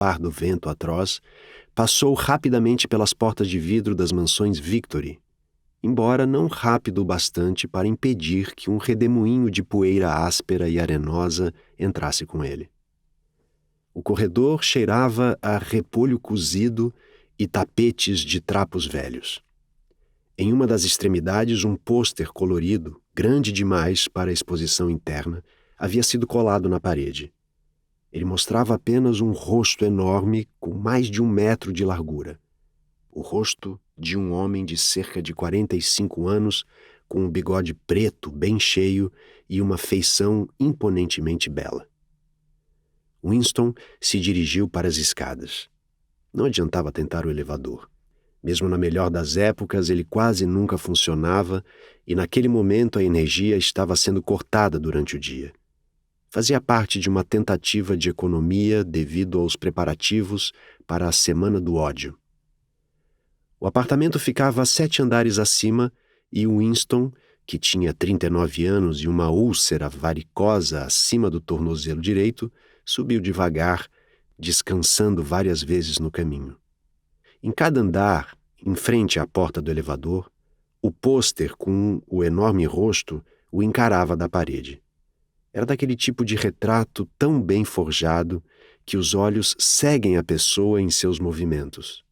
escapar do vento atroz, passou rapidamente pelas portas de vidro das mansões Victory, embora não rápido o bastante para impedir que um redemoinho de poeira áspera e arenosa entrasse com ele. O corredor cheirava a repolho cozido e tapetes de trapos velhos. Em uma das extremidades, um pôster colorido, grande demais para a exposição interna, havia sido colado na parede. Ele mostrava apenas um rosto enorme com mais de 1 metro de largura. O rosto de um homem de cerca de 45 anos, com um bigode preto bem cheio e uma feição imponentemente bela. Winston se dirigiu para as escadas. Não adiantava tentar o elevador. Mesmo na melhor das épocas, ele quase nunca funcionava e naquele momento a energia estava sendo cortada durante o dia. Fazia parte de uma tentativa de economia devido aos preparativos para a Semana do Ódio. O apartamento ficava 7 andares acima e Winston, que tinha 39 anos e uma úlcera varicosa acima do tornozelo direito, subiu devagar, descansando várias vezes no caminho. Em cada andar, em frente à porta do elevador, o pôster com o enorme rosto o encarava da parede. Era daquele tipo de retrato tão bem forjado que os olhos seguem a pessoa em seus movimentos.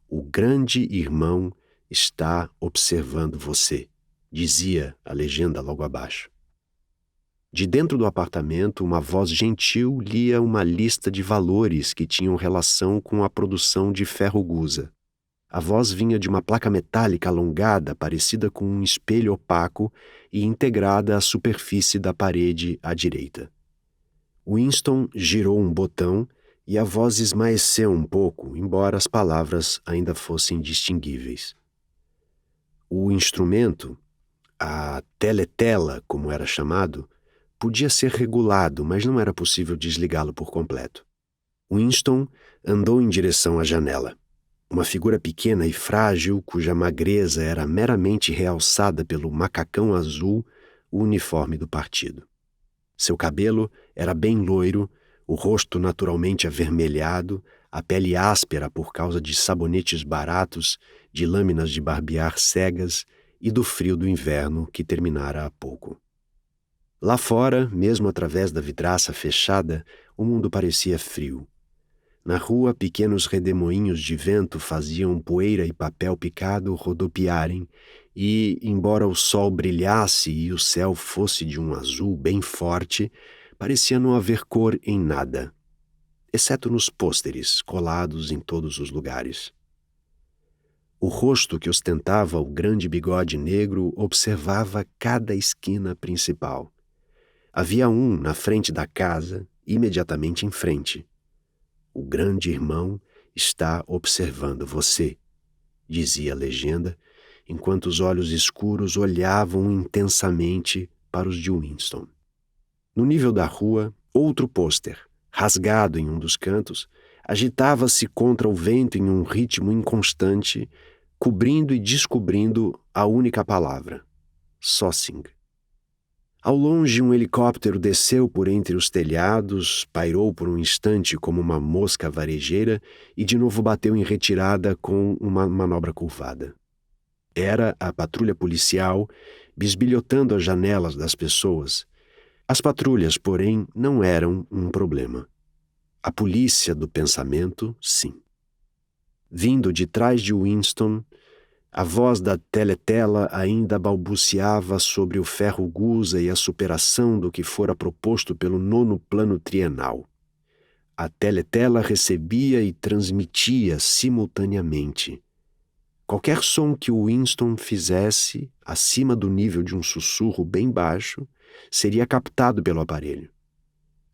O grande irmão está observando você, dizia a legenda logo abaixo. De dentro do apartamento, uma voz gentil lia uma lista de valores que tinham relação com a produção de ferro gusa. A voz vinha de uma placa metálica alongada, parecida com um espelho opaco e integrada à superfície da parede à direita. Winston girou um botão e a voz esmaeceu um pouco, embora as palavras ainda fossem distinguíveis. O instrumento, a teletela, como era chamado, podia ser regulado, mas não era possível desligá-lo por completo. Winston andou em direção à janela. Uma figura pequena e frágil, cuja magreza era meramente realçada pelo macacão azul, o uniforme do partido. Seu cabelo era bem loiro, o rosto naturalmente avermelhado, a pele áspera por causa de sabonetes baratos, de lâminas de barbear cegas e do frio do inverno que terminara há pouco. Lá fora, mesmo através da vidraça fechada, o mundo parecia frio. Na rua, pequenos redemoinhos de vento faziam poeira e papel picado rodopiarem e, embora o sol brilhasse e o céu fosse de um azul bem forte, parecia não haver cor em nada, exceto nos pôsteres colados em todos os lugares. O rosto que ostentava o grande bigode negro observava cada esquina principal. Havia um na frente da casa, imediatamente em frente. O grande irmão está observando você, dizia a legenda, enquanto os olhos escuros olhavam intensamente para os de Winston. No nível da rua, outro pôster, rasgado em um dos cantos, agitava-se contra o vento em um ritmo inconstante, cobrindo e descobrindo a única palavra: Sossing. Ao longe, um helicóptero desceu por entre os telhados, pairou por um instante como uma mosca varejeira e de novo bateu em retirada com uma manobra curvada. Era a patrulha policial bisbilhotando as janelas das pessoas. As patrulhas, porém, não eram um problema. A polícia do pensamento, sim. Vindo de trás de Winston, a voz da teletela ainda balbuciava sobre o ferro gusa e a superação do que fora proposto pelo 9º plano trienal. A teletela recebia e transmitia simultaneamente. Qualquer som que o Winston fizesse, acima do nível de um sussurro bem baixo, seria captado pelo aparelho.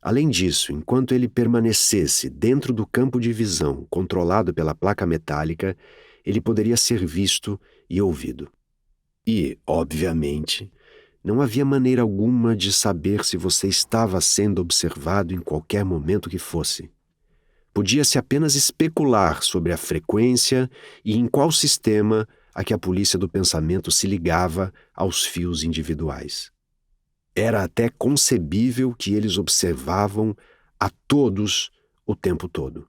Além disso, enquanto ele permanecesse dentro do campo de visão controlado pela placa metálica, ele poderia ser visto e ouvido. E, obviamente, não havia maneira alguma de saber se você estava sendo observado em qualquer momento que fosse. Podia-se apenas especular sobre a frequência e em qual sistema a que a polícia do pensamento se ligava aos fios individuais. Era até concebível que eles observavam a todos o tempo todo.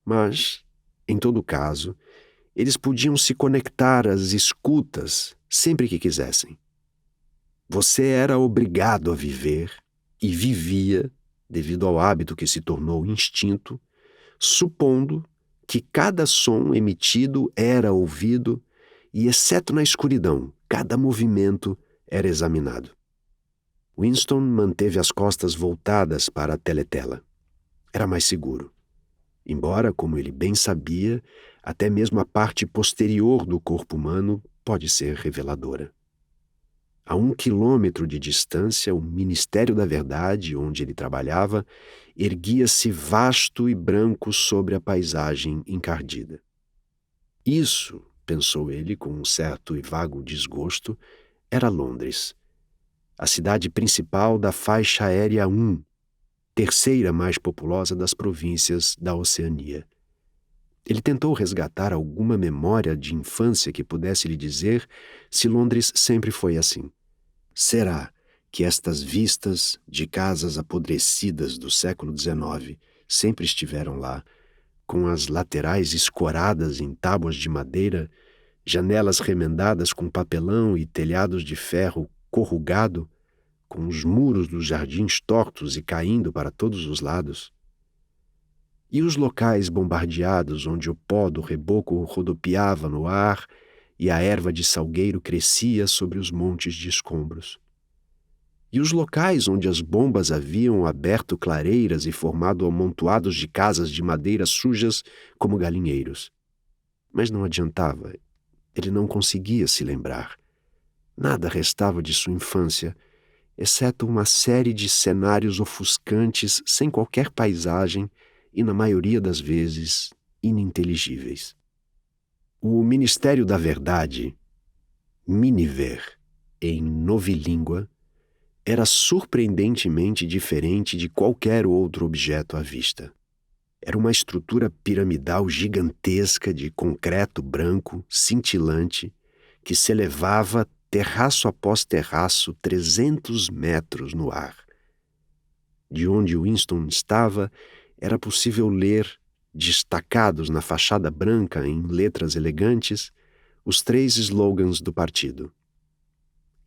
Mas, em todo caso, eles podiam se conectar às escutas sempre que quisessem. Você era obrigado a viver e vivia, devido ao hábito que se tornou instinto, supondo que cada som emitido era ouvido e, exceto na escuridão, cada movimento era examinado. Winston manteve as costas voltadas para a teletela. Era mais seguro. Embora, como ele bem sabia, até mesmo a parte posterior do corpo humano pode ser reveladora. A 1 quilômetro de distância, o Ministério da Verdade, onde ele trabalhava, erguia-se vasto e branco sobre a paisagem encardida. Isso, pensou ele com um certo e vago desgosto, era Londres, a cidade principal da faixa aérea 1, terceira mais populosa das províncias da Oceania. Ele tentou resgatar alguma memória de infância que pudesse lhe dizer se Londres sempre foi assim. Será que estas vistas de casas apodrecidas do século XIX sempre estiveram lá, com as laterais escoradas em tábuas de madeira, janelas remendadas com papelão e telhados de ferro corrugado, com os muros dos jardins tortos e caindo para todos os lados? E os locais bombardeados onde o pó do reboco rodopiava no ar e a erva de salgueiro crescia sobre os montes de escombros? E os locais onde as bombas haviam aberto clareiras e formado amontoados de casas de madeira sujas como galinheiros? Mas não adiantava. Ele não conseguia se lembrar. Nada restava de sua infância, exceto uma série de cenários ofuscantes sem qualquer paisagem e, na maioria das vezes, ininteligíveis. O Ministério da Verdade, Miniver, em novilíngua, era surpreendentemente diferente de qualquer outro objeto à vista. Era uma estrutura piramidal gigantesca de concreto branco, cintilante, que se elevava terraço após terraço 300 metros no ar. De onde Winston estava, era possível ler, destacados na fachada branca em letras elegantes, os 3 slogans do partido: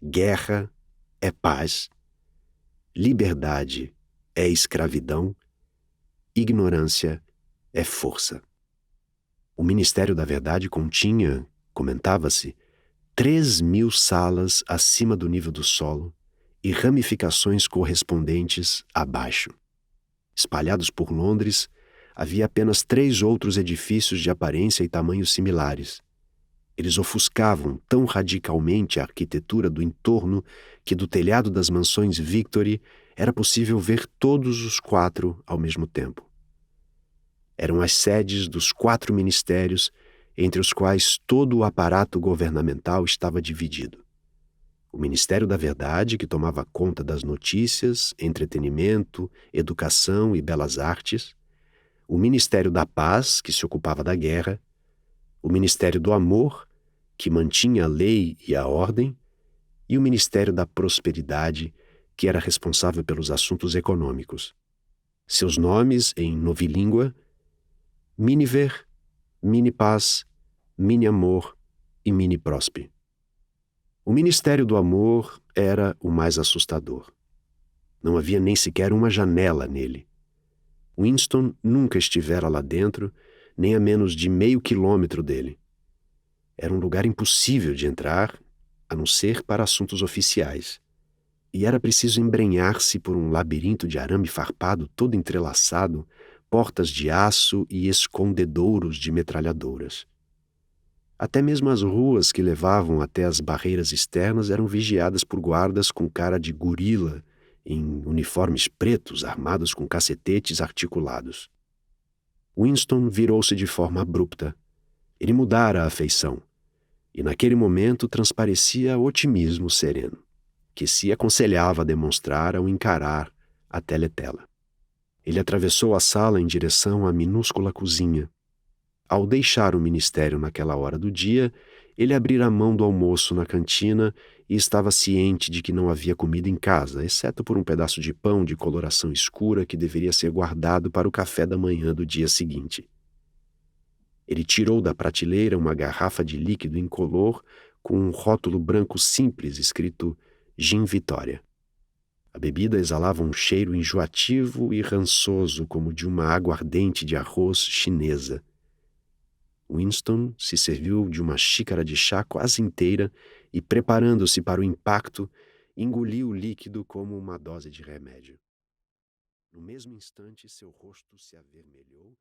Guerra é paz, liberdade é escravidão, ignorância é força. O Ministério da Verdade continha, comentava-se, 3.000 salas acima do nível do solo e ramificações correspondentes abaixo. Espalhados por Londres, havia apenas 3 outros edifícios de aparência e tamanho similares. Eles ofuscavam tão radicalmente a arquitetura do entorno que do telhado das mansões Victory era possível ver todos os 4 ao mesmo tempo. Eram as sedes dos 4 ministérios, entre os quais todo o aparato governamental estava dividido. O Ministério da Verdade, que tomava conta das notícias, entretenimento, educação e belas artes; o Ministério da Paz, que se ocupava da guerra; o Ministério do Amor, que mantinha a lei e a ordem; e o Ministério da Prosperidade, que era responsável pelos assuntos econômicos. Seus nomes, em novilíngua: Miniver, Mini-Paz, Mini-Amor e Mini-Prospe. O Ministério do Amor era o mais assustador. Não havia nem sequer uma janela nele. Winston nunca estivera lá dentro, nem a menos de meio quilômetro dele. Era um lugar impossível de entrar, a não ser para assuntos oficiais. E era preciso embrenhar-se por um labirinto de arame farpado todo entrelaçado, portas de aço e escondedouros de metralhadoras. Até mesmo as ruas que levavam até as barreiras externas eram vigiadas por guardas com cara de gorila, em uniformes pretos armados com cacetetes articulados. Winston virou-se de forma abrupta. Ele mudara a feição, e naquele momento transparecia otimismo sereno, que se aconselhava a demonstrar ao encarar a teletela. Ele atravessou a sala em direção à minúscula cozinha. Ao deixar o ministério naquela hora do dia, ele abrira a mão do almoço na cantina e estava ciente de que não havia comida em casa, exceto por um pedaço de pão de coloração escura que deveria ser guardado para o café da manhã do dia seguinte. Ele tirou da prateleira uma garrafa de líquido incolor com um rótulo branco simples escrito Gin Vitória. A bebida exalava um cheiro enjoativo e rançoso como de uma aguardente de arroz chinesa. Winston se serviu de uma xícara de chá quase inteira e, preparando-se para o impacto, engoliu o líquido como uma dose de remédio. No mesmo instante, seu rosto se avermelhou